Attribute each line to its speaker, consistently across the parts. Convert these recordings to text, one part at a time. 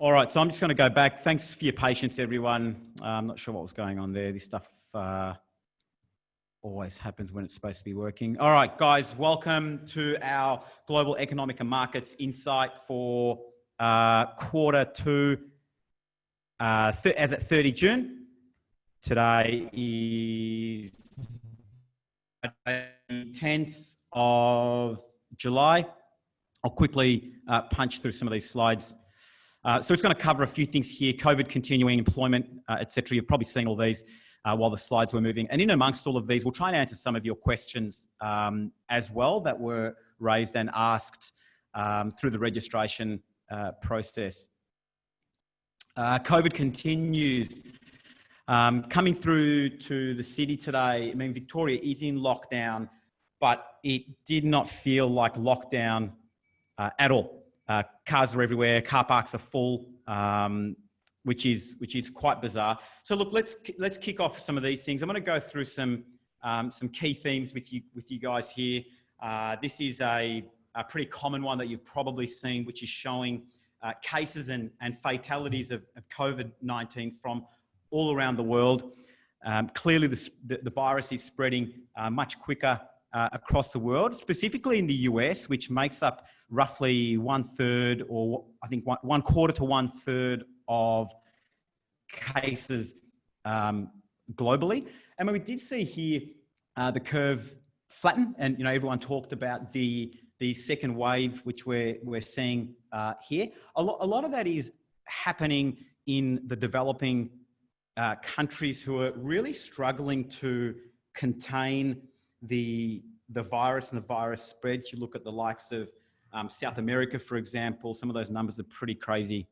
Speaker 1: All right, so I'm just going to go back. Thanks for your patience, everyone. I'm not sure what was going on there. This stuff always happens when it's supposed to be working. All right, guys, welcome to our Global Economic and Markets Insight for quarter two, as at 30 June. Today is the 10th of July. I'll quickly punch through some of these slides. So it's going to cover a few things here: COVID continuing, employment, etc. You've probably seen all these while the slides were moving. And in amongst all of these, we'll try and answer some of your questions as well that were raised and asked through the registration process. COVID continues. Coming through to the city today, I mean, Victoria is in lockdown, but it did not feel like lockdown at all. Cars are everywhere, car parks are full, which is quite bizarre. So look, let's kick off some of these things. I'm going to go through some key themes with you guys here. This is a pretty common one that you've probably seen, which is showing cases and fatalities of COVID-19 from all around the world. Clearly, the virus is spreading much quicker across the world, specifically in the US, which makes up roughly 1/3, or I think one quarter to 1/3 of cases globally. And when we did see here the curve flatten, and everyone talked about the second wave, which we're seeing here. A lot of that is happening in the developing countries who are really struggling to contain the virus and the virus spread. You look at the likes of South America, for example. Some of those numbers are pretty crazy.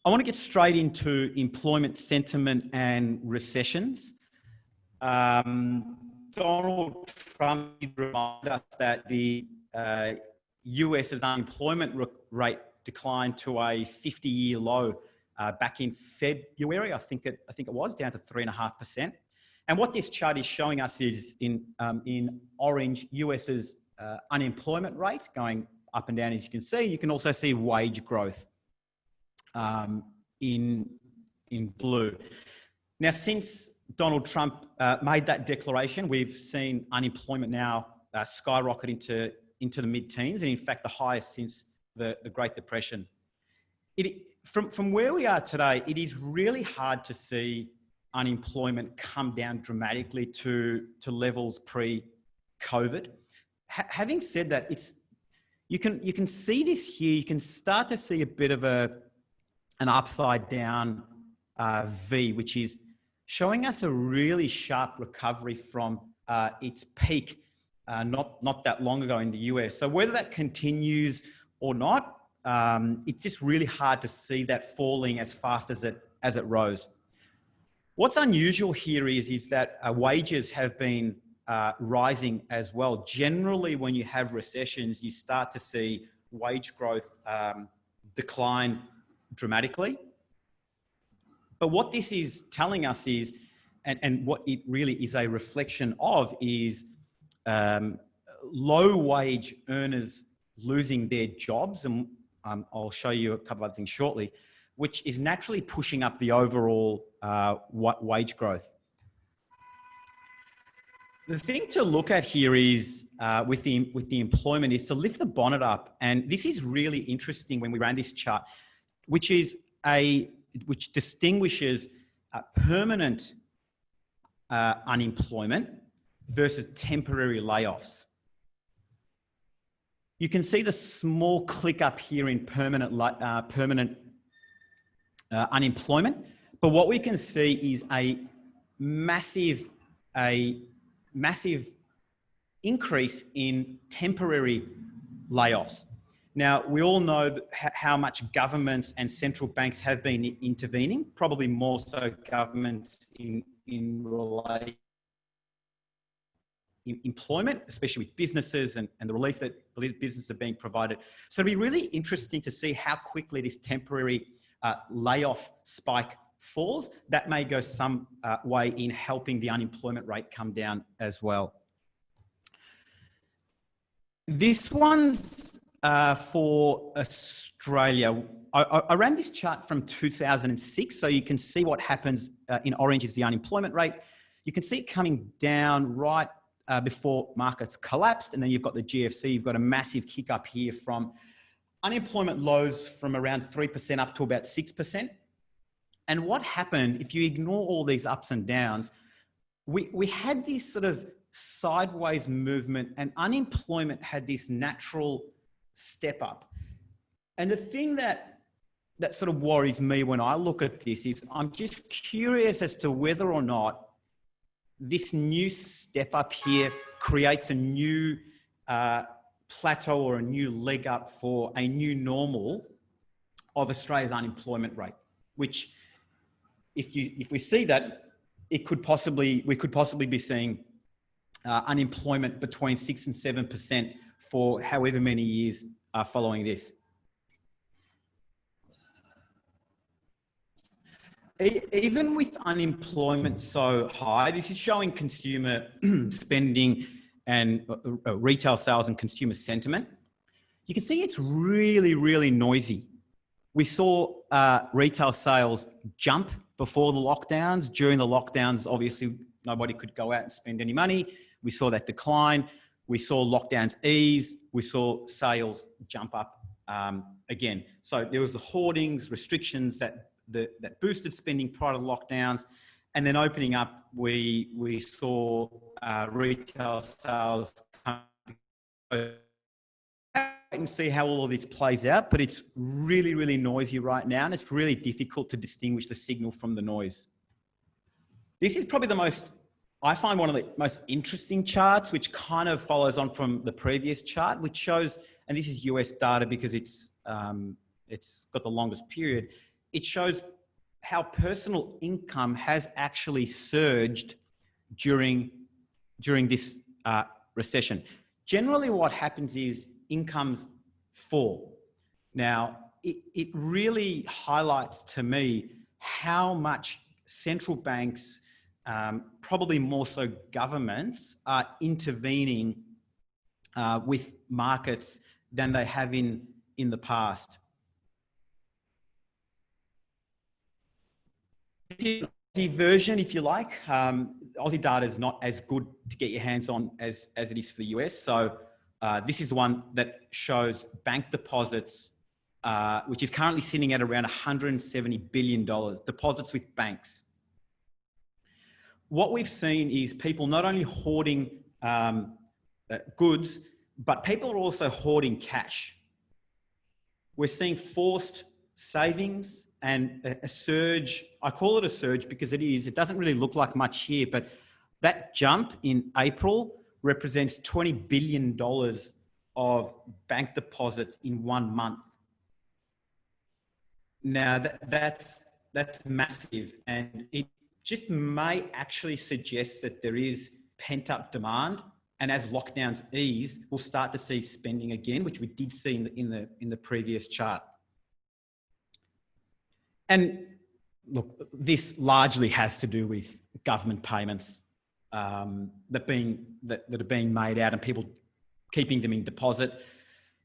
Speaker 1: I want to get straight into employment sentiment and recessions. Donald Trump did remind us that the US's unemployment rate declined to a 50-year low back in February. I think it was down to 3.5%. And what this chart is showing us is in orange, US's unemployment rate going up and down, as you can see. You can also see wage growth in blue. Now, since Donald Trump made that declaration, we've seen unemployment now skyrocket into the mid-teens, and in fact, the highest since the Great Depression. From where we are today, it is really hard to see unemployment come down dramatically to levels pre-COVID. Having said that, you can see this here. You can start to see a bit of an upside down V, which is showing us a really sharp recovery from its peak not that long ago in the US. So whether that continues or not, it's just really hard to see that falling as fast as it rose. What's unusual here is that wages have been rising as well. Generally, when you have recessions, you start to see wage growth decline dramatically. But what this is telling us is, and what it really is a reflection of, is low wage earners losing their jobs. And I'll show you a couple of other things shortly, which is naturally pushing up the overall wage growth. The thing to look at here is with the employment is to lift the bonnet up, and this is really interesting when we ran this chart, which distinguishes permanent unemployment versus temporary layoffs. You can see the small click up here in permanent unemployment, but what we can see is a massive increase in temporary layoffs. Now, we all know how much governments and central banks have been intervening, probably more so governments in employment, especially with businesses and the relief that businesses are being provided. So it'll be really interesting to see how quickly this temporary layoff spike falls. That may go some way in helping the unemployment rate come down as well. This one's for Australia. I ran this chart from 2006, so you can see what happens in orange is the unemployment rate. You can see it coming down right before markets collapsed, and then you've got the GFC. You've got a massive kick up here from unemployment lows from around 3% up to about 6%. And what happened, if you ignore all these ups and downs, we had this sort of sideways movement, and unemployment had this natural step up. And the thing that sort of worries me when I look at this is I'm just curious as to whether or not this new step up here creates a new plateau or a new leg up for a new normal of Australia's unemployment rate, which if we see that, we could possibly be seeing unemployment between 6 and 7% for however many years following this. Even with unemployment so high, this is showing consumer spending and retail sales and consumer sentiment. You can see it's really, really noisy. We saw retail sales jump before the lockdowns. During the lockdowns, obviously, nobody could go out and spend any money. We saw that decline. We saw lockdowns ease. We saw sales jump up again. So there was the hoardings, restrictions that boosted spending prior to the lockdowns. And then opening up, we saw retail sales come and see how all of this plays out, but it's really, really noisy right now, and it's really difficult to distinguish the signal from the noise. This is probably I find one of the most interesting charts, which kind of follows on from the previous chart, which shows, and this is US data because it's got the longest period. It shows how personal income has actually surged during this recession. Generally, what happens is incomes fall. Now, it really highlights to me how much central banks, probably more so governments, are intervening with markets than they have in the past. This is the version, if you like. Aussie data is not as good to get your hands on as it is for the US. So this is the one that shows bank deposits, which is currently sitting at around $170 billion, deposits with banks. What we've seen is people not only hoarding goods, but people are also hoarding cash. We're seeing forced savings and a surge. I call it a surge because it is. It doesn't really look like much here, but that jump in April represents $20 billion of bank deposits in 1 month. Now that's massive, and it just may actually suggest that there is pent-up demand, and as lockdowns ease, we'll start to see spending again, which we did see in the previous chart. And look, this largely has to do with government payments that are being made out and people keeping them in deposit.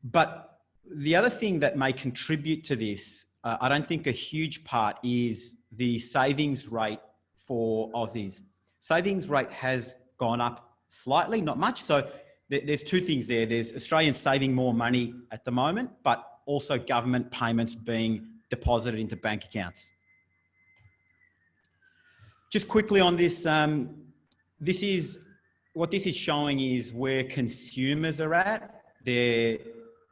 Speaker 1: But the other thing that may contribute to this, I don't think a huge part, is the savings rate for Aussies. Savings rate has gone up slightly, not much. So there's two things there. There's Australians saving more money at the moment, but also government payments being deposited into bank accounts. Just quickly on this, what this is showing is where consumers are at, their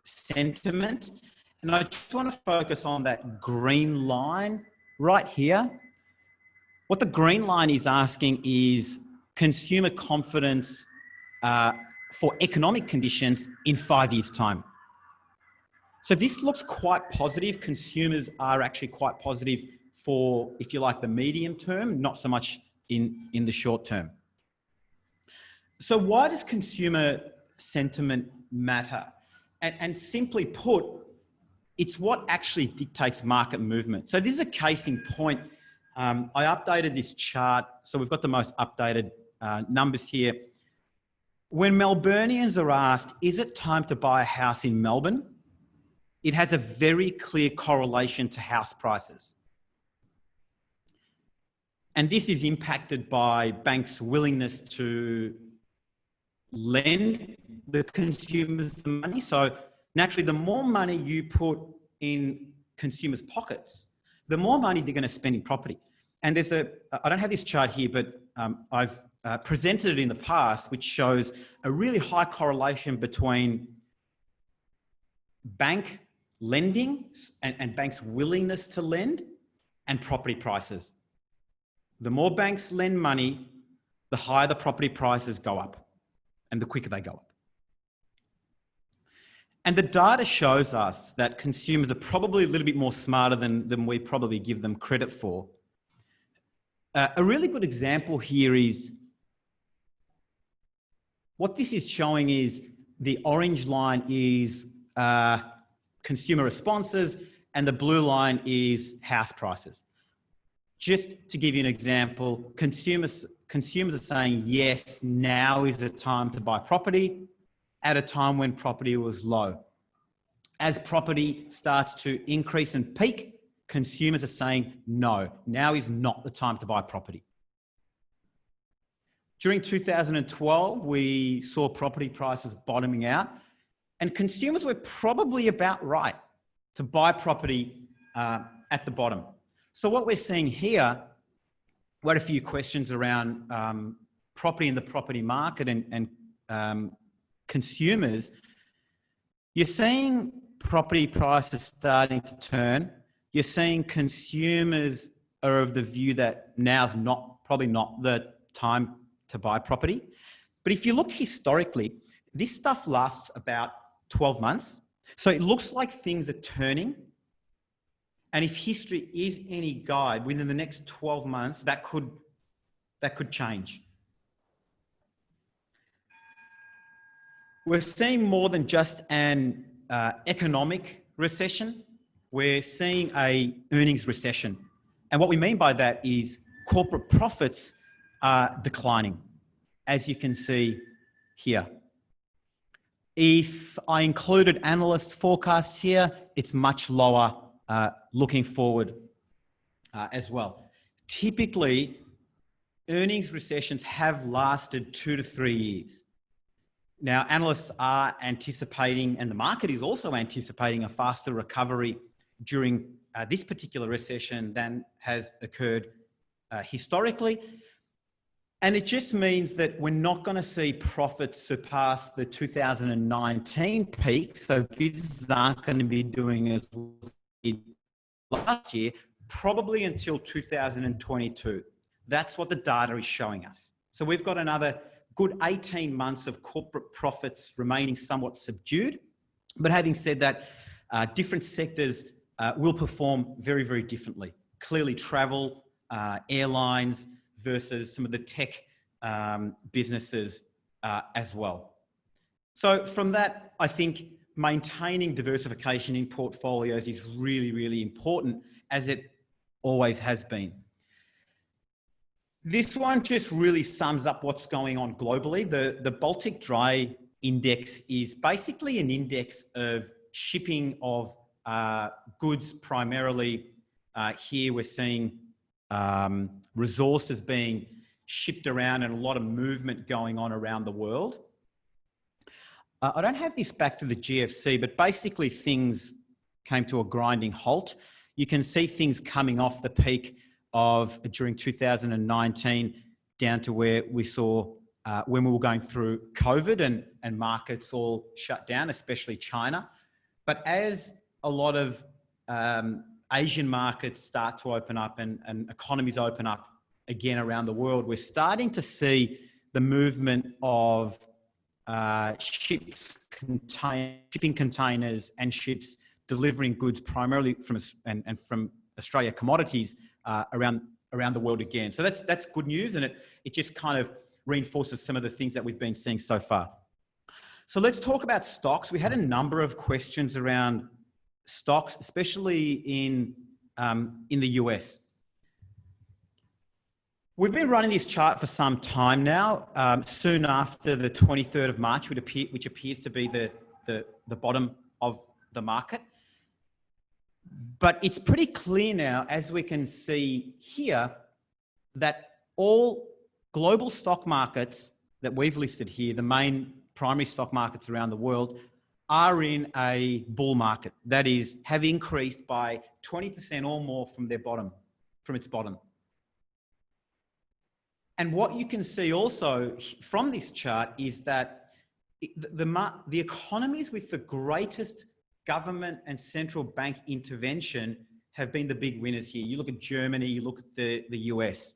Speaker 1: sentiment. And I just want to focus on that green line right here. What the green line is asking is consumer confidence for economic conditions in 5 years' time. So this looks quite positive. Consumers are actually quite positive for, if you like, the medium term, not so much in the short term. So why does consumer sentiment matter? And simply put, it's what actually dictates market movement. So this is a case in point. I updated this chart, so we've got the most updated numbers here. When Melburnians are asked, is it time to buy a house in Melbourne? it has a very clear correlation to house prices. And this is impacted by banks' willingness to lend the consumers the money. So naturally, the more money you put in consumers' pockets, the more money they're going to spend in property. And there's I don't have this chart here, but I've presented it in the past, which shows a really high correlation between bank lending and banks' willingness to lend and property prices. The more banks lend money, the higher the property prices go up and the quicker they go up. And the data shows us that consumers are probably a little bit more smarter than we probably give them credit for. A really good example here is what this is showing is the orange line is consumer responses and the blue line is house prices. Just to give you an example, consumers are saying, yes, now is the time to buy property at a time when property was low. As property starts to increase and peak, consumers are saying, no, now is not the time to buy property. During 2012, we saw property prices bottoming out and consumers were probably about right to buy property at the bottom. So what we're seeing here, we had a few questions around property in the property market and consumers. You're seeing property prices starting to turn. You're seeing consumers are of the view that now's probably not the time to buy property. But if you look historically, this stuff lasts about 12 months. So it looks like things are turning. And if history is any guide, within the next 12 months, that could change. We're seeing more than just an economic recession. We're seeing an earnings recession. And what we mean by that is corporate profits are declining, as you can see here. If I included analyst forecasts here, it's much lower looking forward as well. Typically, earnings recessions have lasted 2 to 3 years. Now, analysts are anticipating, and the market is also anticipating, a faster recovery during this particular recession than has occurred historically. And it just means that we're not going to see profits surpass the 2019 peak. So businesses aren't going to be doing as well as they did last year, probably until 2022. That's what the data is showing us. So we've got another good 18 months of corporate profits remaining somewhat subdued. But having said that, different sectors will perform very, very differently. Clearly travel, airlines versus some of the tech businesses as well. So from that, I think maintaining diversification in portfolios is really, really important, as it always has been. This one just really sums up what's going on globally. The Baltic Dry Index is basically an index of shipping of goods primarily. Here we're seeing resources being shipped around and a lot of movement going on around the world. I don't have this back to the GFC, but basically things came to a grinding halt. You can see things coming off the peak of during 2019 down to where we saw when we were going through COVID and markets all shut down, especially China. But as a lot of Asian markets start to open up and economies open up again around the world, we're starting to see the movement of shipping containers and ships delivering goods primarily from Australia commodities around the world again. So that's good news, and it just kind of reinforces some of the things that we've been seeing so far. So let's talk about stocks. We had a number of questions around stocks, especially in the US. We've been running this chart for some time now. Soon after the 23rd of March, which appears to be the bottom of the market. But it's pretty clear now, as we can see here, that all global stock markets that we've listed here, the main primary stock markets around the world, are in a bull market. That is, have increased by 20% or more from its bottom. And what you can see also from this chart is that the economies with the greatest government and central bank intervention have been the big winners here. You look at Germany, you look at the US.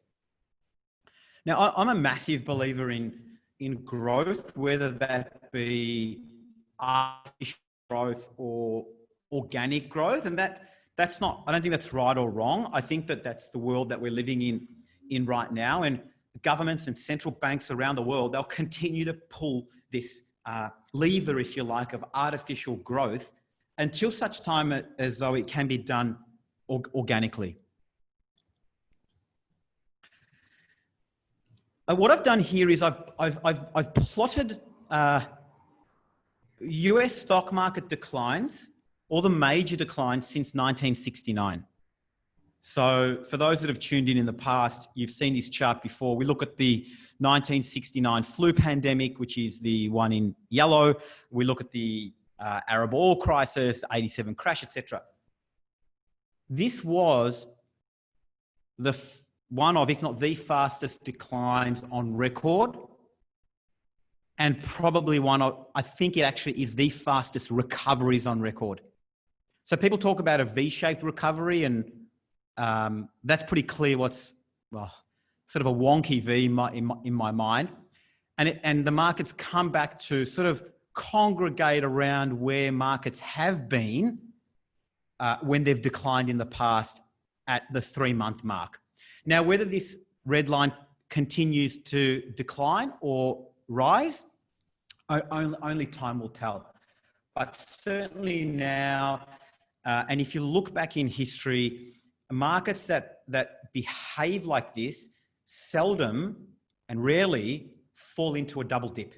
Speaker 1: Now, I'm a massive believer in growth, whether that be artificial growth or organic growth. And that's not, I don't think that's right or wrong. I think that that's the world that we're living in right now. And governments and central banks around the world, they'll continue to pull this lever, if you like, of artificial growth until such time as though it can be done organically. What I've done here is I've plotted US stock market declines, or the major declines since 1969. So for those that have tuned in the past, you've seen this chart before. We look at the 1969 flu pandemic, which is the one in yellow. We look at the Arab oil crisis, 87 crash, etc. This was one of, if not the fastest declines on record, and probably one of, I think it actually is the fastest recoveries on record. So people talk about a V-shaped recovery, and that's pretty clear what's, well, sort of a wonky V in my mind. And the markets come back to sort of congregate around where markets have been when they've declined in the past at the 3-month mark. Now, whether this red line continues to decline or rise, only time will tell. But certainly now, and if you look back in history, markets that behave like this seldom and rarely fall into a double dip.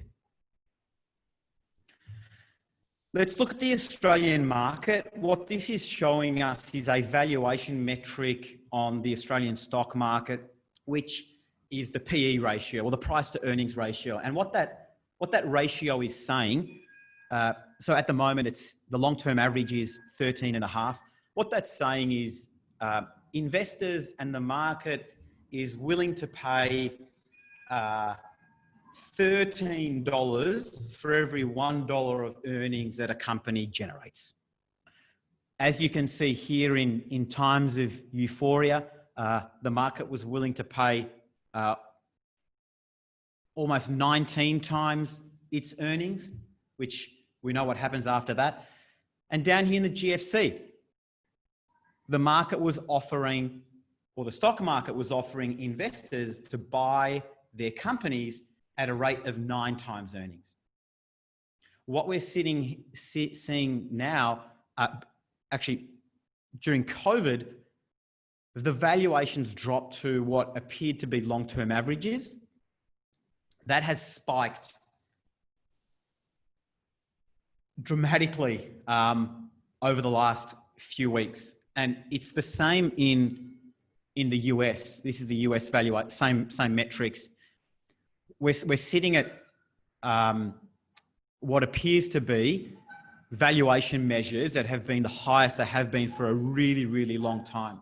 Speaker 1: Let's look at the Australian market. What this is showing us is a valuation metric on the Australian stock market, which is the PE ratio, or the price to earnings ratio. And what that ratio is saying, so at the moment, it's the long-term average is 13.5. What that's saying is investors and the market is willing to pay $13 for every $1 of earnings that a company generates. As you can see here, in times of euphoria, the market was willing to pay almost 19 times its earnings, which we know what happens after that. And down here in the GFC, the market was offering, or the stock market was offering investors to buy their companies at a rate of 9 times earnings. What we're seeing now, actually during COVID, the valuations dropped to what appeared to be long-term averages. That has spiked dramatically over the last few weeks. And it's the same in the US. This is the US valuation, same metrics. We're sitting at what appears to be valuation measures that have been the highest they have been for a really, really long time.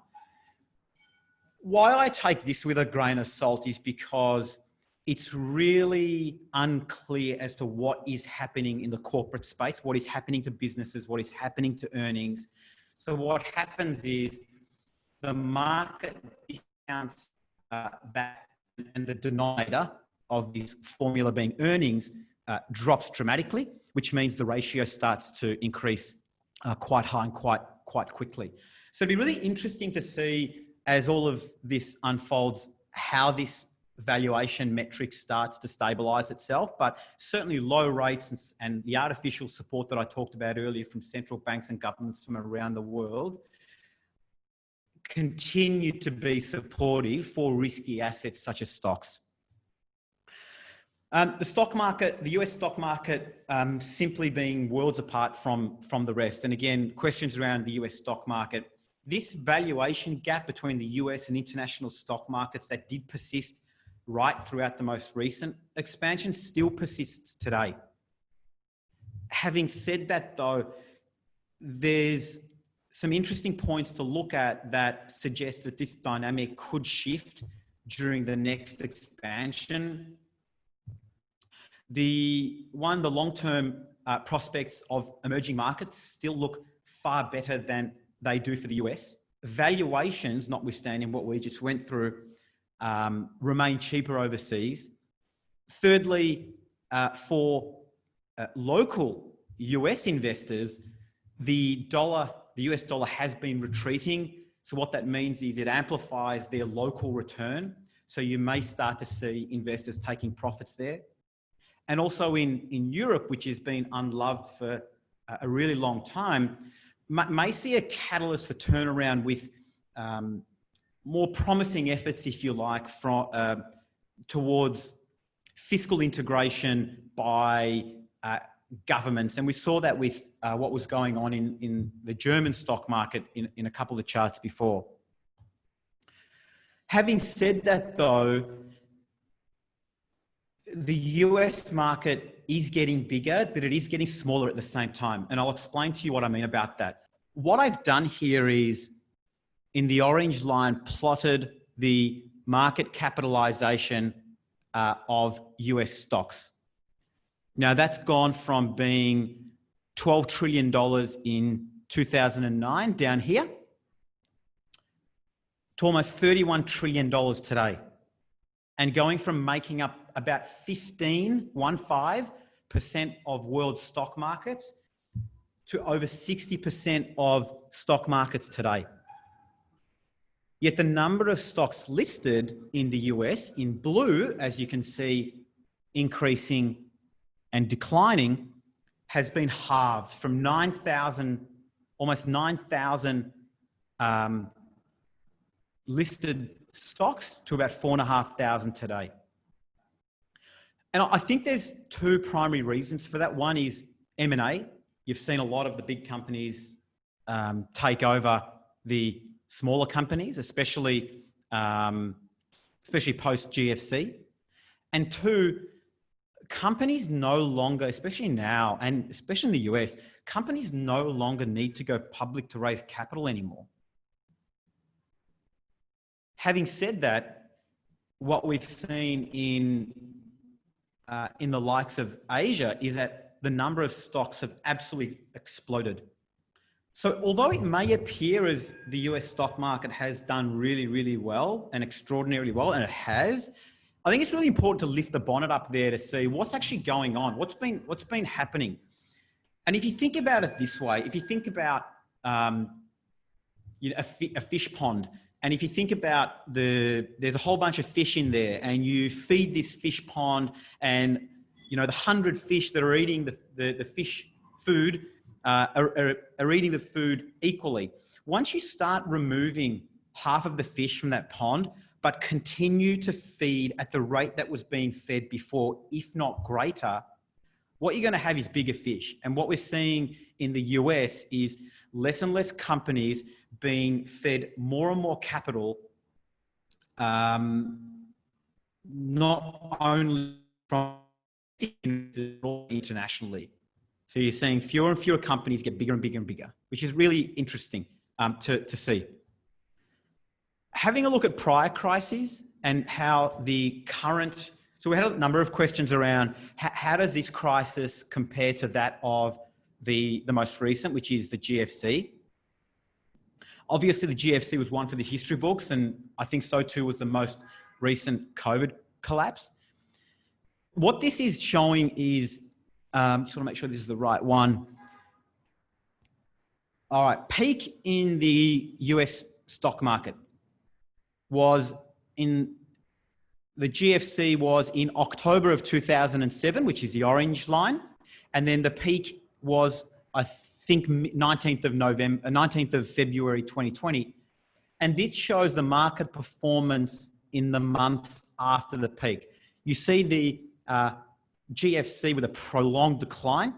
Speaker 1: Why I take this with a grain of salt is because it's really unclear as to what is happening in the corporate space, what is happening to businesses, what is happening to earnings. So what happens is the market discounts that, and the denominator of this formula being earnings drops dramatically, which means the ratio starts to increase quite high and quite quickly. So it'd be really interesting to see, as all of this unfolds, how this valuation metric starts to stabilize itself. But certainly low rates and the artificial support that I talked about earlier from central banks and governments from around the world continue to be supportive for risky assets such as stocks. The stock market, the US stock market, simply being worlds apart from the rest. And again, questions around the US stock market. this valuation gap between the US and international stock markets that did persist right throughout the most recent expansion still persists today. Having said that though, there's some interesting points to look at that suggest that this dynamic could shift during the next expansion. The long-term prospects of emerging markets still look far better than they do for the US. Valuations, notwithstanding what we just went through, remain cheaper overseas. Thirdly, for local US investors, the US dollar has been retreating. So what that means is it amplifies their local return. So you may start to see investors taking profits there. And also in Europe, which has been unloved for a really long time, may see a catalyst for turnaround with more promising efforts, if you like, towards fiscal integration by governments. And we saw that with what was going on in the German stock market in a couple of charts before. Having said that though, the US market is getting bigger, but it is getting smaller at the same time. And I'll explain to you what I mean about that. What I've done here is, in the orange line, plotted the market capitalization of US stocks. Now that's gone from being $12 trillion in 2009 down here to almost $31 trillion today. And going from making up about 15% of world stock markets to over 60% of stock markets today. Yet the number of stocks listed in the US in blue, as you can see, increasing and declining, has been halved from 9,000, almost 9,000 listed stocks to about 4,500 today. And I think there's two primary reasons for that. One is M&A. You've seen a lot of the big companies take over the smaller companies, especially post GFC. And two, companies no longer, especially now, and especially in the US, companies no longer need to go public to raise capital anymore. Having said that, what we've seen in the likes of Asia is that the number of stocks have absolutely exploded. So although it may appear as the US stock market has done really, really well and extraordinarily well, and it has, I think it's really important to lift the bonnet up there to see what's actually going on, what's been happening. And if you think about it this way, if you think about a fish pond, and if you think about there's a whole bunch of fish in there, and you feed this fish pond, and the 100 fish that are eating the fish food are eating the food equally. Once you start removing half of the fish from that pond, but continue to feed at the rate that was being fed before, if not greater, what you're going to have is bigger fish. And what we're seeing in the US is less and less companies being fed more and more capital, not only from internationally. So you're seeing fewer and fewer companies get bigger and bigger and bigger, which is really interesting to see. Having a look at prior crises and how the current, so we had a number of questions around how does this crisis compare to that of the most recent, which is the GFC. Obviously, the GFC was one for the history books, and I think so too was the most recent COVID collapse. What this is showing is, just want to make sure this is the right one. All right, peak in the US stock market was in, the GFC was in October of 2007, which is the orange line. And then the peak was, I think, 19th of February 2020. And this shows the market performance in the months after the peak. You see the GFC with a prolonged decline,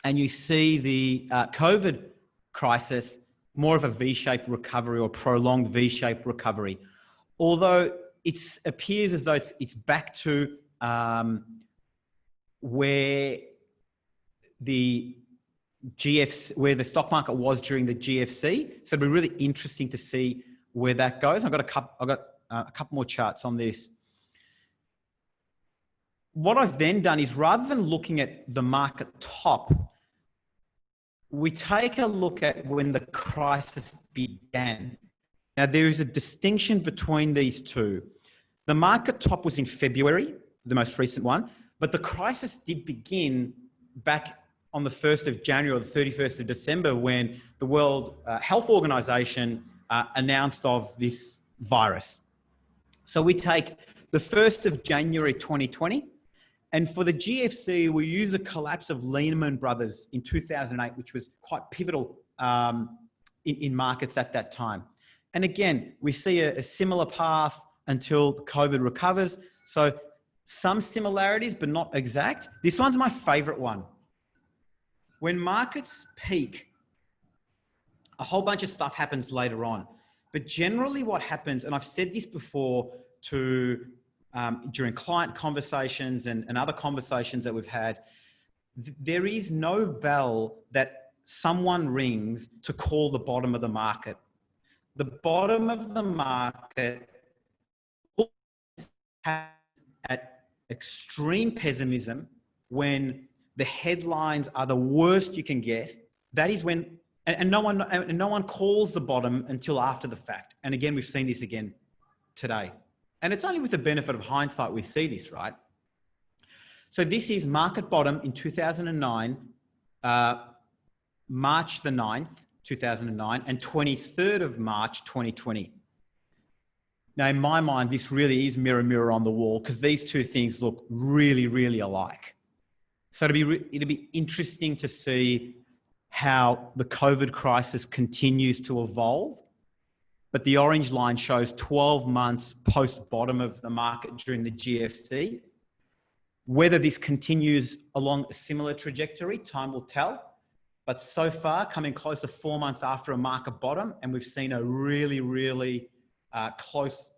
Speaker 1: and you see the COVID crisis more of a V-shaped recovery or prolonged V-shaped recovery. Although it appears as though it's back to where the stock market was during the GFC. So it'll be really interesting to see where that goes. I've got a couple more charts on this. What I've then done is, rather than looking at the market top, we take a look at when the crisis began. Now, there is a distinction between these two. The market top was in February, the most recent one, but the crisis did begin back on the 1st of January or the 31st of December, when the World Health Organization announced of this virus. So we take the 1st of January 2020, and for the GFC, we use the collapse of Lehman Brothers in 2008, which was quite pivotal in markets at that time. And again, we see a similar path until COVID recovers. So some similarities, but not exact. This one's my favorite one. When markets peak, a whole bunch of stuff happens later on. But generally what happens, and I've said this before during client conversations and other conversations that we've had, there is no bell that someone rings to call the bottom of the market. The bottom of the market at extreme pessimism, when the headlines are the worst you can get. That is when, and no one calls the bottom until after the fact. And again, we've seen this again today. And it's only with the benefit of hindsight we see this, right? So this is market bottom in 2009, March the 9th, 2009, and 23rd of March, 2020. Now, in my mind, this really is mirror, mirror on the wall, because these two things look really, really alike. So it'll be interesting to see how the COVID crisis continues to evolve. But the orange line shows 12 months post bottom of the market during the GFC. Whether this continues along a similar trajectory, time will tell. But so far, coming close to 4 months after a market bottom, and we've seen a really, really close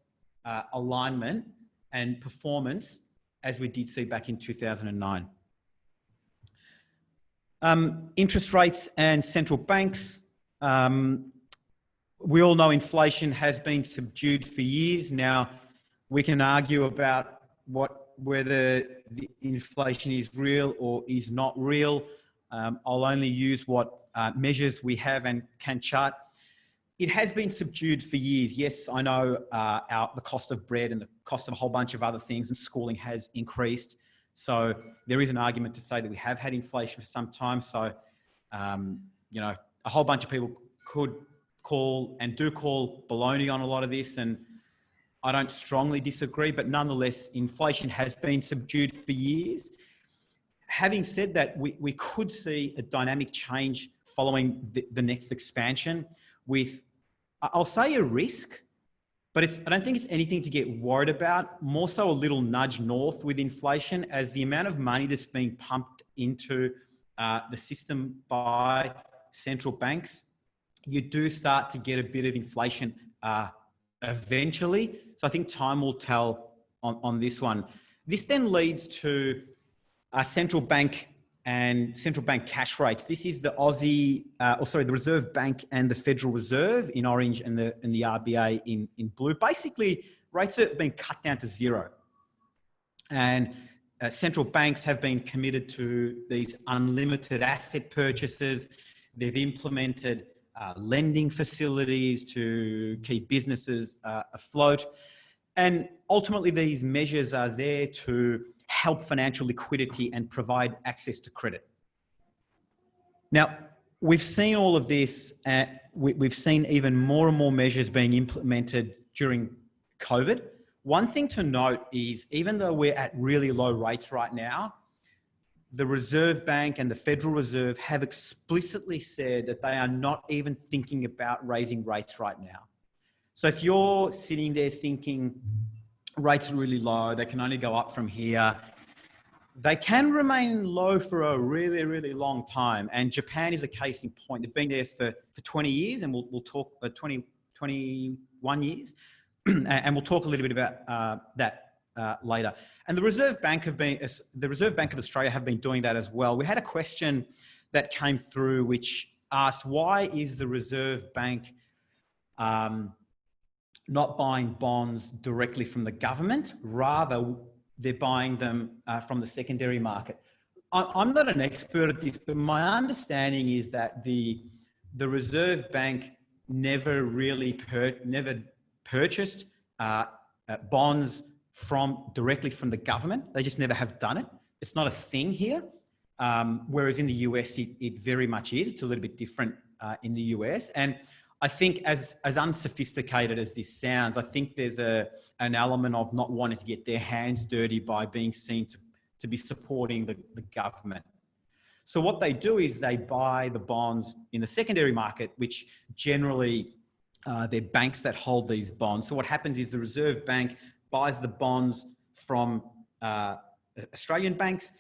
Speaker 1: alignment and performance as we did see back in 2009. Interest rates and central banks. We all know inflation has been subdued for years. Now, we can argue about whether the inflation is real or is not real. I'll only use what measures we have and can chart. It has been subdued for years. Yes, I know the cost of bread and the cost of a whole bunch of other things and schooling has increased. So there is an argument to say that we have had inflation for some time. So, you know, a whole bunch of people could call and do call baloney on a lot of this, and I don't strongly disagree, but nonetheless, inflation has been subdued for years. Having said that, we could see a dynamic change following the next expansion with, I'll say, a risk, but I don't think it's anything to get worried about, more so a little nudge north with inflation, as the amount of money that's being pumped into the system by central banks, you do start to get a bit of inflation eventually. So I think time will tell on this one. This then leads to central bank and central bank cash rates. This is the the Reserve Bank and the Federal Reserve in orange, and the RBA in blue. Basically, rates have been cut down to zero. And central banks have been committed to these unlimited asset purchases. They've implemented lending facilities to keep businesses afloat. And ultimately, these measures are there to help financial liquidity and provide access to credit. Now, we've seen all of this. We've seen even more and more measures being implemented during COVID. One thing to note is, even though we're at really low rates right now, the Reserve Bank and the Federal Reserve have explicitly said that they are not even thinking about raising rates right now. So if you're sitting there thinking rates are really low, they can only go up from here, they can remain low for a really, really long time. And Japan is a case in point. They've been there for 20 years, and we'll talk 21 years. And we'll talk a little bit about that later. And the Reserve Bank of Australia have been doing that as well. We had a question that came through which asked, why is the Reserve Bank not buying bonds directly from the government? Rather, they're buying them from the secondary market. I'm not an expert at this, but my understanding is that the Reserve Bank never really purchased bonds directly from the government. They just never have done it. It's not a thing here. Whereas in the US, it very much is. It's a little bit different in the US. And I think as unsophisticated as this sounds, I think there's an element of not wanting to get their hands dirty by being seen to be supporting the government. So what they do is they buy the bonds in the secondary market, which generally they're banks that hold these bonds. So what happens is the Reserve Bank buys the bonds from Australian banks,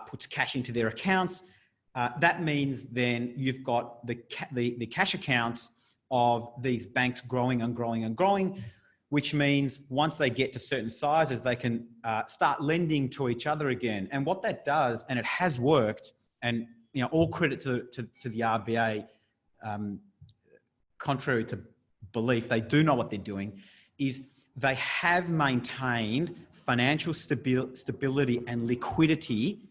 Speaker 1: puts cash into their accounts. That means then you've got the cash accounts of these banks growing and growing and growing, which means once they get to certain sizes, they can start lending to each other again. And what that does, and it has worked, and all credit to the RBA, contrary to belief, they do know what they're doing, is they have maintained financial stability and liquidity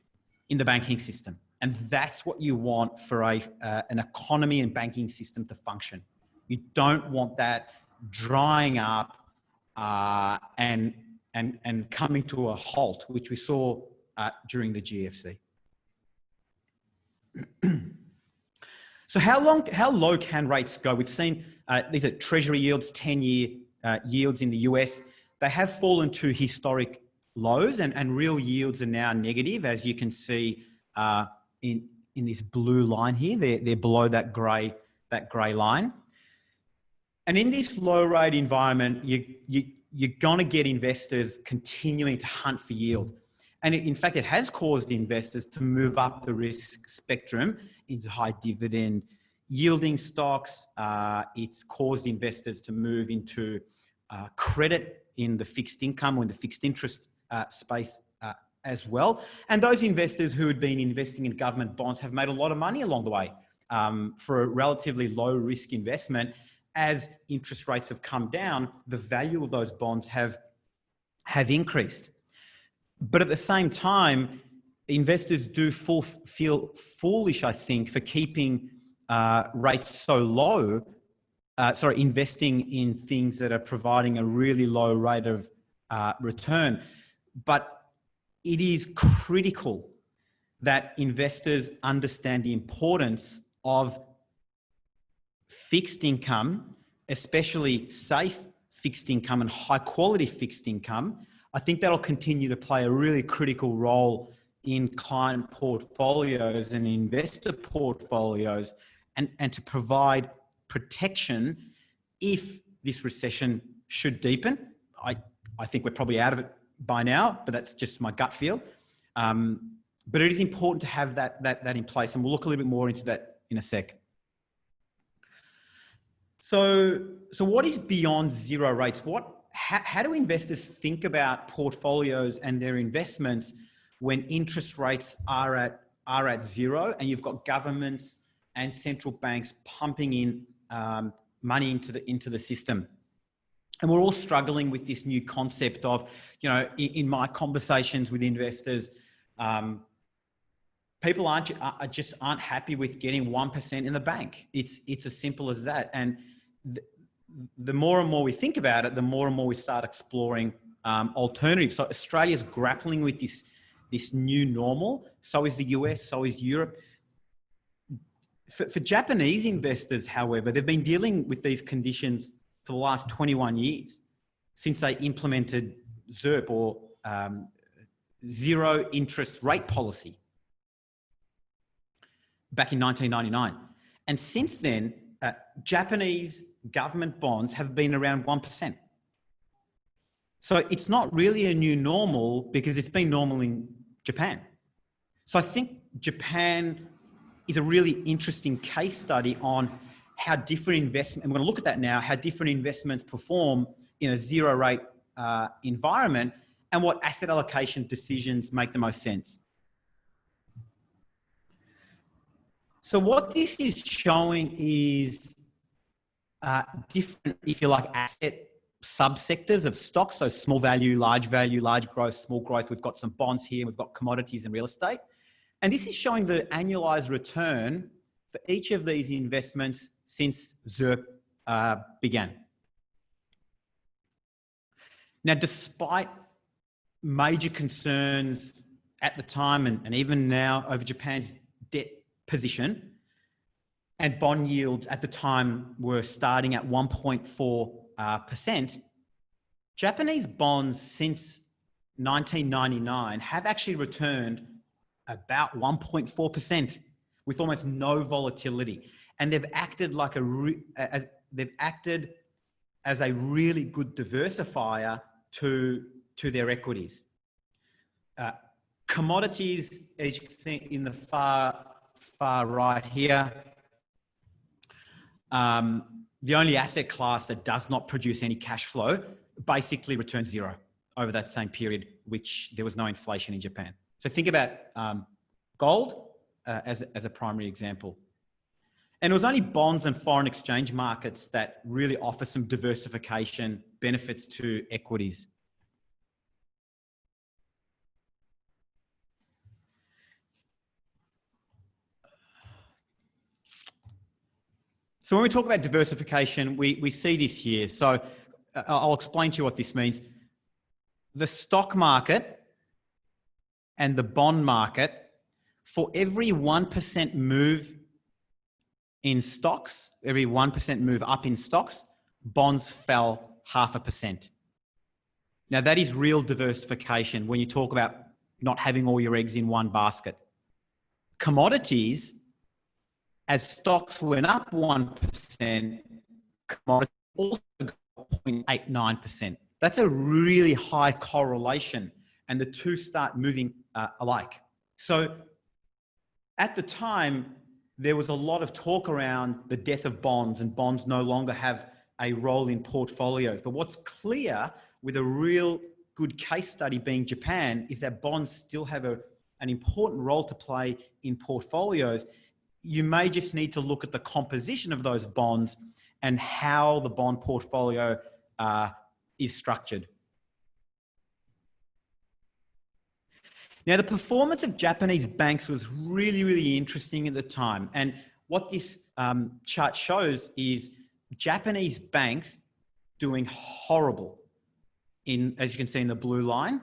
Speaker 1: in the banking system. And that's what you want for an economy and banking system to function. You don't want that drying up and coming to a halt, which we saw during the GFC. So how low can rates go? We've seen these are Treasury yields, 10-year yields in the US. They have fallen to historic lows, and real yields are now negative, as you can see in this blue line here. They're below that grey line. And in this low rate environment, you're going to get investors continuing to hunt for yield. And in fact, it has caused investors to move up the risk spectrum into high dividend yielding stocks. It's caused investors to move into credit in the fixed income or in the fixed interest space as well. And those investors who had been investing in government bonds have made a lot of money along the way for a relatively low risk investment. As interest rates have come down, the value of those bonds have increased. But at the same time, investors do feel foolish, I think, for keeping rates so low, investing in things that are providing a really low rate of return. But it is critical that investors understand the importance of fixed income, especially safe fixed income and high quality fixed income. I think that'll continue to play a really critical role in client portfolios and investor portfolios, and to provide protection if this recession should deepen. I think we're probably out of it by now, but that's just my gut feel. But it is important to have that in place, and we'll look a little bit more into that in a sec. So what is beyond zero rates? How do investors think about portfolios and their investments when interest rates are at zero, and you've got governments and central banks pumping in money into the system? And we're all struggling with this new concept of, in my conversations with investors, people just aren't happy with getting 1% in the bank. It's as simple as that. And the more and more we think about it, the more and more we start exploring alternatives. So Australia's grappling with this new normal. So is the US, so is Europe. For Japanese investors, however, they've been dealing with these conditions for the last 21 years since they implemented ZIRP, or zero interest rate policy, back in 1999. And since then, Japanese government bonds have been around 1%. So it's not really a new normal, because it's been normal in Japan. So I think Japan is a really interesting case study on how different investment, and we're going to look at that now, how different investments perform in a zero rate environment and what asset allocation decisions make the most sense. So what this is showing is different, if you like, asset subsectors of stocks. So small value, large growth, small growth. We've got some bonds here. We've got commodities and real estate. And this is showing the annualized return for each of these investments since ZIRP began. Now, despite major concerns at the time and even now over Japan's debt position, and bond yields at the time were starting at 1.4%, Japanese bonds since 1999 have actually returned about 1.4% with almost no volatility. And they've acted like as a really good diversifier to their equities. Commodities, as you can see in the far right here, the only asset class that does not produce any cash flow basically returns zero over that same period, which there was no inflation in Japan. So think about gold as a primary example. And it was only bonds and foreign exchange markets that really offer some diversification benefits to equities. So when we talk about diversification, we see this here. So I'll explain to you what this means. The stock market and the bond market, for every 1% move in stocks, every 1% move up in stocks, bonds fell 0.5%. Now that is real diversification when you talk about not having all your eggs in one basket. Commodities, as stocks went up 1%, commodities also got 0.89%. That's a really high correlation, and the two start moving alike. So at the time, there was a lot of talk around the death of bonds, and bonds no longer have a role in portfolios. But what's clear with a real good case study being Japan is that bonds still have an important role to play in portfolios. You may just need to look at the composition of those bonds and how the bond portfolio is structured. Now, the performance of Japanese banks was really, really interesting at the time. And what this chart shows is Japanese banks doing horrible as you can see in the blue line.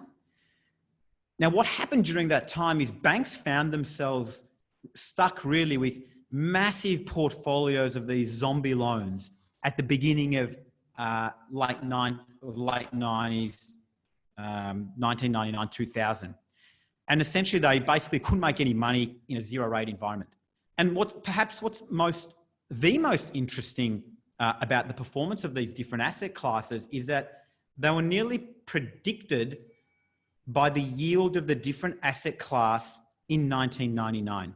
Speaker 1: Now, what happened during that time is banks found themselves stuck really with massive portfolios of these zombie loans at the beginning of late 90s, 1999, 2000. And essentially they basically couldn't make any money in a zero rate environment. And what's the most interesting about the performance of these different asset classes is that they were nearly predicted by the yield of the different asset class in 1999.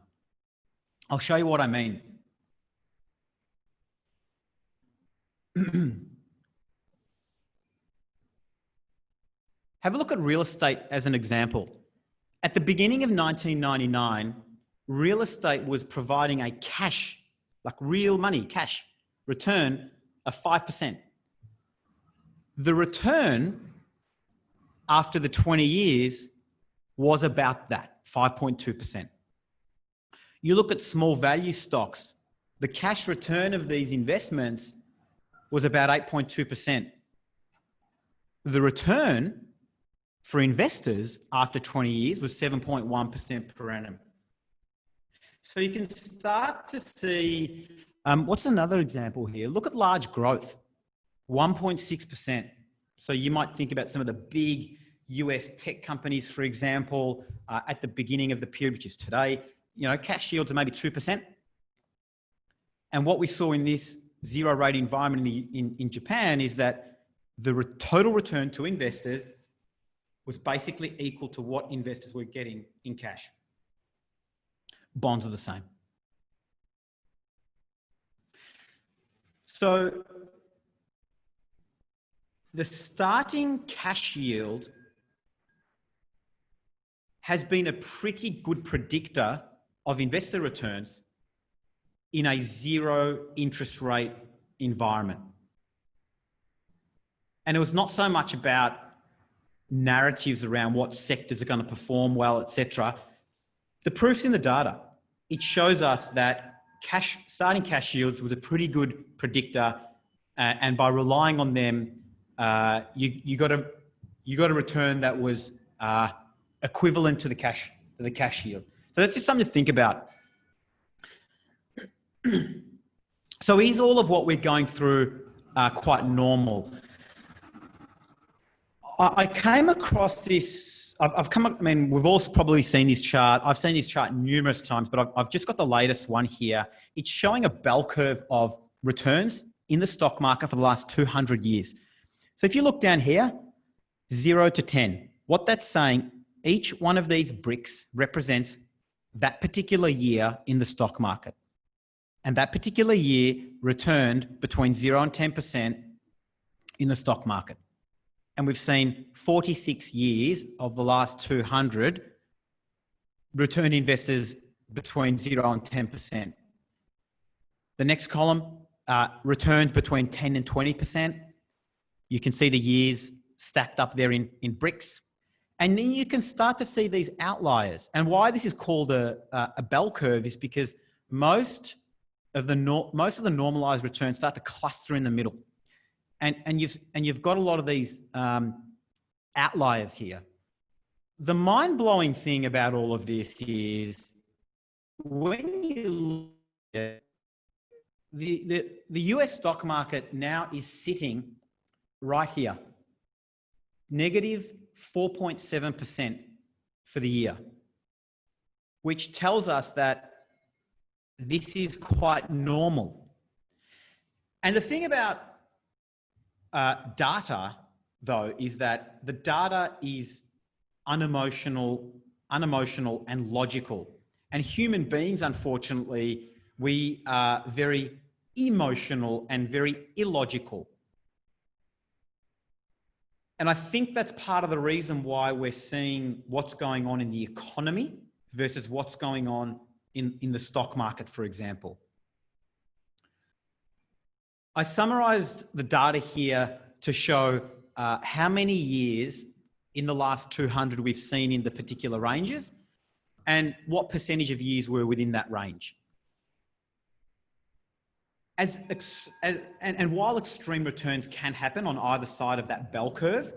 Speaker 1: I'll show you what I mean. Have a look at real estate as an example. At the beginning of 1999, real estate was providing a cash, like real money, cash return of 5%. The return after the 20 years was about that, 5.2%. You look at small value stocks, the cash return of these investments was about 8.2%. The return for investors after 20 years was 7.1% per annum. So you can start to see, what's another example here? Look at large growth, 1.6%. So you might think about some of the big US tech companies, for example, at the beginning of the period, which is today, cash yields are maybe 2%. And what we saw in this zero rate environment in Japan is that the total return to investors was basically equal to what investors were getting in cash. bonds are the same. So the starting cash yield has been a pretty good predictor of investor returns in a zero interest rate environment. And it was not so much about narratives around what sectors are going to perform well, etc. The proof's in the data. It shows us that starting cash yields was a pretty good predictor, and by relying on them, you got a return that was equivalent to the cash yield. So that's just something to think about. So is all of what we're going through quite normal? I came across this. We've all probably seen this chart. I've seen this chart numerous times, but I've just got the latest one here. It's showing a bell curve of returns in the stock market for the last 200 years. So if you look down here, 0 to 10, what that's saying, each one of these bricks represents that particular year in the stock market. And that particular year returned between 0 and 10% in the stock market. And we've seen 46 years of the last 200 return investors between 0 and 10%. The next column, returns between 10 and 20%. You can see the years stacked up there in bricks. And then you can start to see these outliers. And why this is called a bell curve is because most of the normalized returns start to cluster in the middle. And you've got a lot of these outliers here. The mind-blowing thing about all of this is when you look at the US stock market now is sitting right here, negative 4.7% for the year, which tells us that this is quite normal. And the thing about data, though, is that the data is unemotional and logical. And human beings, unfortunately, we are very emotional and very illogical. And I think that's part of the reason why we're seeing what's going on in the economy versus what's going on in the stock market, for example. I summarized the data here to show how many years in the last 200 we've seen in the particular ranges and what percentage of years were within that range. And while extreme returns can happen on either side of that bell curve,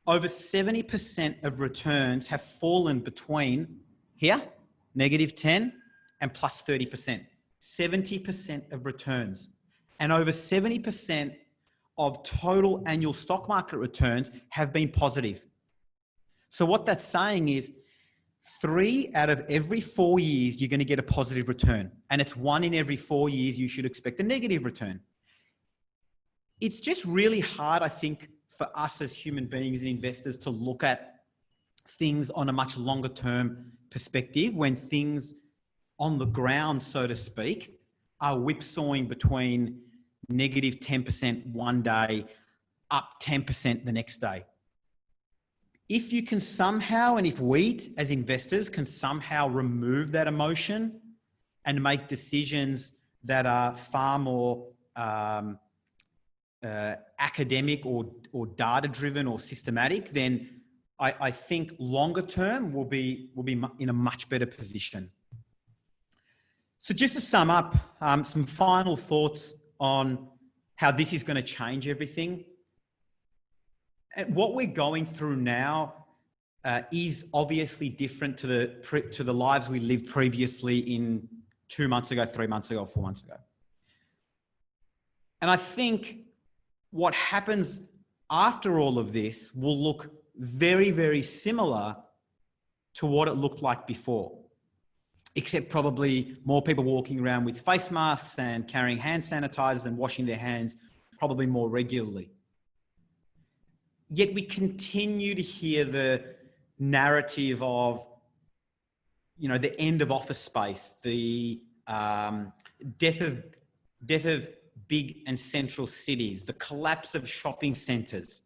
Speaker 1: over 70% of returns have fallen between here, negative 10, and plus 30%. 70% of returns. And over 70% of total annual stock market returns have been positive. So what that's saying is 3 out of every 4 years, you're going to get a positive return. And it's 1 in every 4 years, you should expect a negative return. It's just really hard, I think, for us as human beings and investors to look at things on a much longer term perspective when things on the ground, so to speak, are whipsawing between negative 10% one day, up 10% the next day. If you can somehow, and if we as investors can somehow remove that emotion and make decisions that are far more academic or data-driven or systematic, then I think longer term will be in a much better position. So just to sum up, some final thoughts on how this is going to change everything. And what we're going through now is obviously different to the lives we lived previously in 2 months ago, 3 months ago, 4 months ago. And I think what happens after all of this will look very, very similar to what it looked like before, except probably more people walking around with face masks and carrying hand sanitizers and washing their hands probably more regularly. Yet we continue to hear the narrative of the end of office space, the death of big and central cities, the collapse of shopping centres.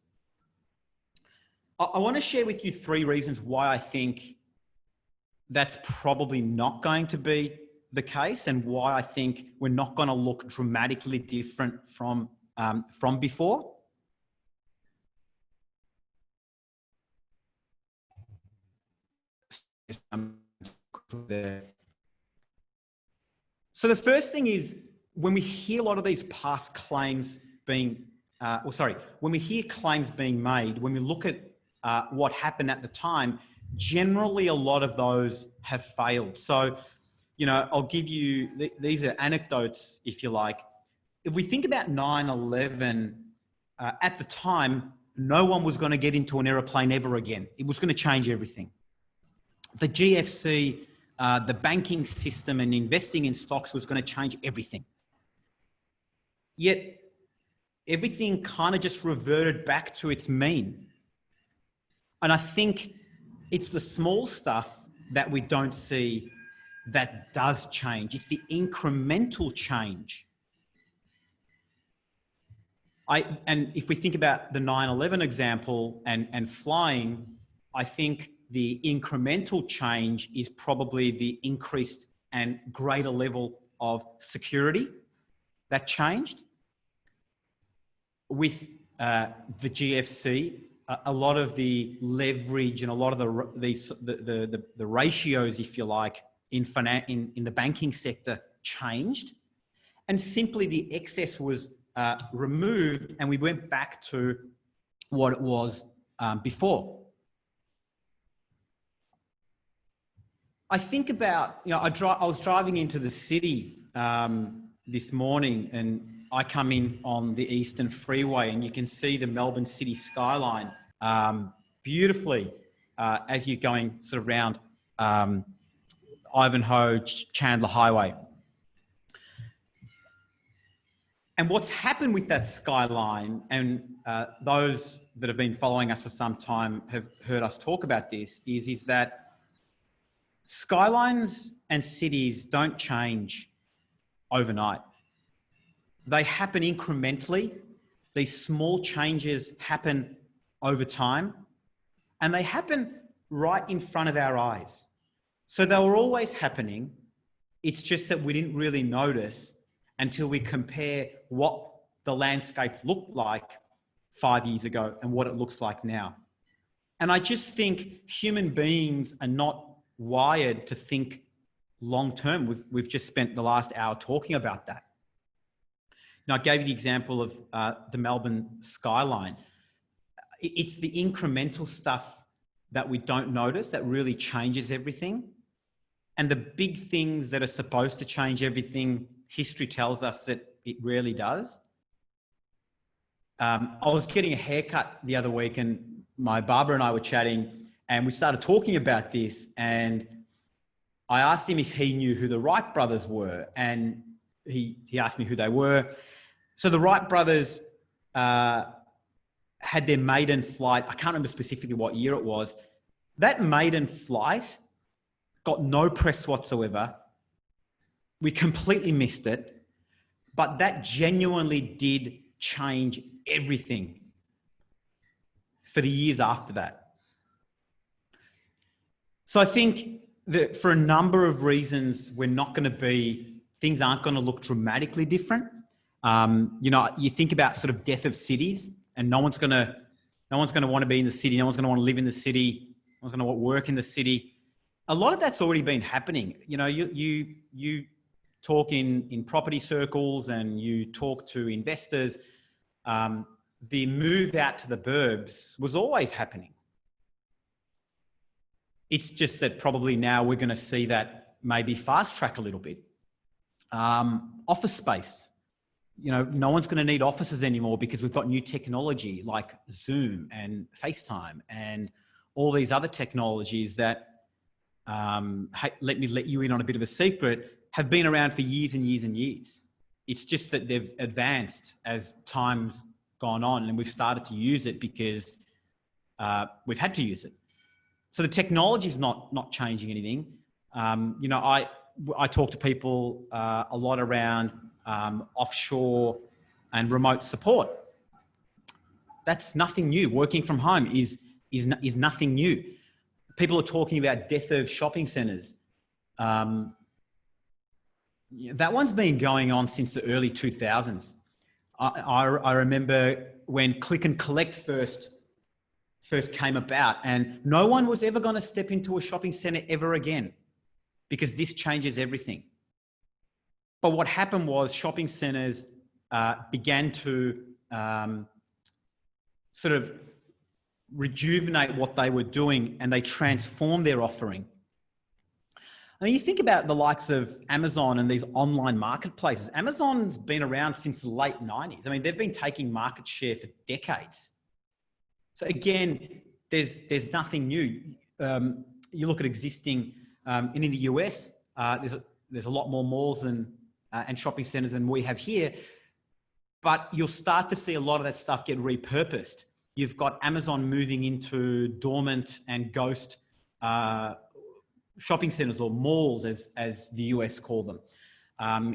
Speaker 1: I want to share with you 3 reasons why I think that's probably not going to be the case, and why I think we're not going to look dramatically different from before. So the first thing is, when we hear a lot of these past claims being, when we hear claims being made, when we look at what happened at the time, generally a lot of those have failed. So, I'll give you, these are anecdotes, if you like. If we think about 9/11, at the time, no one was going to get into an aeroplane ever again. It was going to change everything. The GFC, the banking system and investing in stocks was going to change everything. Yet everything kind of just reverted back to its mean. And I think it's the small stuff that we don't see that does change. It's the incremental change. And if we think about the 9/11 example and flying, I think the incremental change is probably the increased and greater level of security that changed. With the GFC, a lot of the leverage and a lot of the ratios, if you like, in the banking sector changed, and simply the excess was removed, and we went back to what it was before. I think about, I was driving into the city this morning, and I come in on the Eastern Freeway, and you can see the Melbourne city skyline beautifully as you're going sort of around Ivanhoe, Chandler Highway. And what's happened with that skyline, and those that have been following us for some time have heard us talk about this, is that skylines and cities don't change overnight. They happen incrementally. These small changes happen over time, and they happen right in front of our eyes. So they were always happening. It's just that we didn't really notice until we compare what the landscape looked like 5 years ago and what it looks like now. And I just think human beings are not wired to think long term. We've just spent the last hour talking about that. Now, I gave you the example of the Melbourne skyline. It's the incremental stuff that we don't notice that really changes everything. And the big things that are supposed to change everything, history tells us that it rarely does. I was getting a haircut the other week, and my barber and I were chatting, and we started talking about this, and I asked him if he knew who the Wright brothers were, and he asked me who they were. So the Wright brothers had their maiden flight. I can't remember specifically what year it was. That maiden flight got no press whatsoever. We completely missed it, but that genuinely did change everything for the years after that. So I think that for a number of reasons, things aren't going to look dramatically different. You think about sort of death of cities, and no one's going to want to be in the city. No one's going to want to live in the city. No one's going to want to work in the city. A lot of that's already been happening. You talk in property circles, and you talk to investors. The move out to the burbs was always happening. It's just that probably now we're going to see that maybe fast track a little bit. Office space. No one's going to need offices anymore because we've got new technology like Zoom and FaceTime and all these other technologies that, let me let you in on a bit of a secret, have been around for years and years and years. It's just that they've advanced as time's gone on, and we've started to use it because we've had to use it. So the technology is not changing anything. You know, I talk to people a lot around offshore and remote support. That's nothing new. Working from home is nothing new. People are talking about death of shopping centres. That one's been going on since the early 2000s. I remember when click and collect first came about, and no one was ever going to step into a shopping centre ever again, because this changes everything. But what happened was shopping centres began to sort of rejuvenate what they were doing, and they transformed their offering. I mean, you think about the likes of Amazon and these online marketplaces. Amazon's been around since the late 90s. I mean, they've been taking market share for decades. So again, there's nothing new. You look at existing, and in the US, there's a lot more malls and shopping centers than we have here, but you'll start to see a lot of that stuff get repurposed. You've got Amazon moving into dormant and ghost shopping centers, or malls, as the US call them.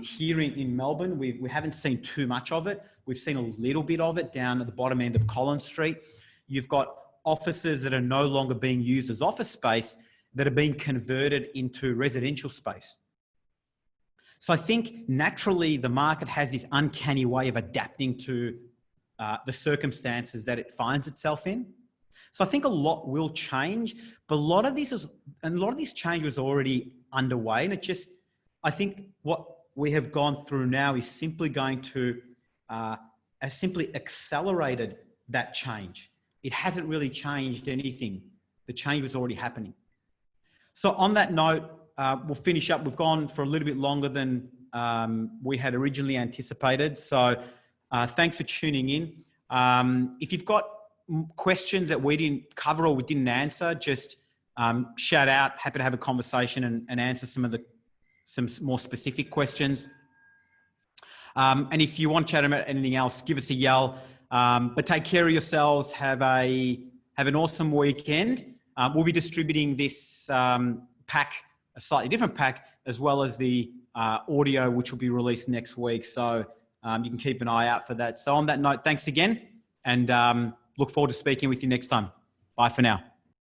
Speaker 1: Here in Melbourne, we haven't seen too much of it. We've seen a little bit of it down at the bottom end of Collins Street. You've got offices that are no longer being used as office space that are being converted into residential space. So I think naturally the market has this uncanny way of adapting to the circumstances that it finds itself in. So I think a lot will change, but a lot of this change was already underway, and I think what we have gone through now is simply going to has simply accelerated that change. It hasn't really changed anything. The change was already happening. So on that note, we'll finish up. We've gone for a little bit longer than we had originally anticipated. So thanks for tuning in. If you've got questions that we didn't cover or we didn't answer, just shout out. Happy to have a conversation and answer some more specific questions. And if you want to chat about anything else, give us a yell. But take care of yourselves. Have an awesome weekend. We'll be distributing this pack, a slightly different pack, as well as the audio, which will be released next week. So you can keep an eye out for that. So on that note, thanks again, and look forward to speaking with you next time. Bye for now.